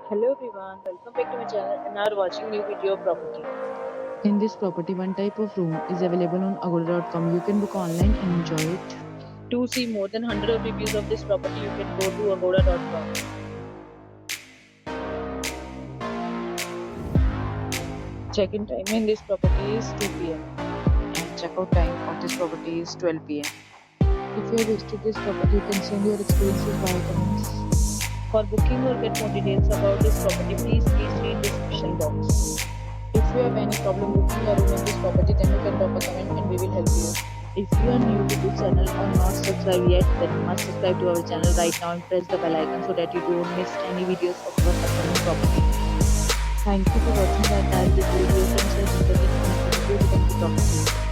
Hello everyone, welcome back to my channel and now we're watching new video of property. In this property, one type of room is available on agoda.com. You can book online and enjoy it. To see more than 100 of reviews of this property, you can go to agoda.com. Check-in time in this property is 2 p.m. And checkout time of this property is 12 p.m. If you have visited this property, you can send your experiences via comments. For booking or get more details about this property, please read description box. If you have any problem booking a room in this property, then you can drop a comment and we will help you. If you are new to this channel or not subscribed yet, then you must subscribe to our channel right now and press the bell icon so that you don't miss any videos of our upcoming property. Thank you for watching the entire video. Friends, like, comment, and video. We can talk to you.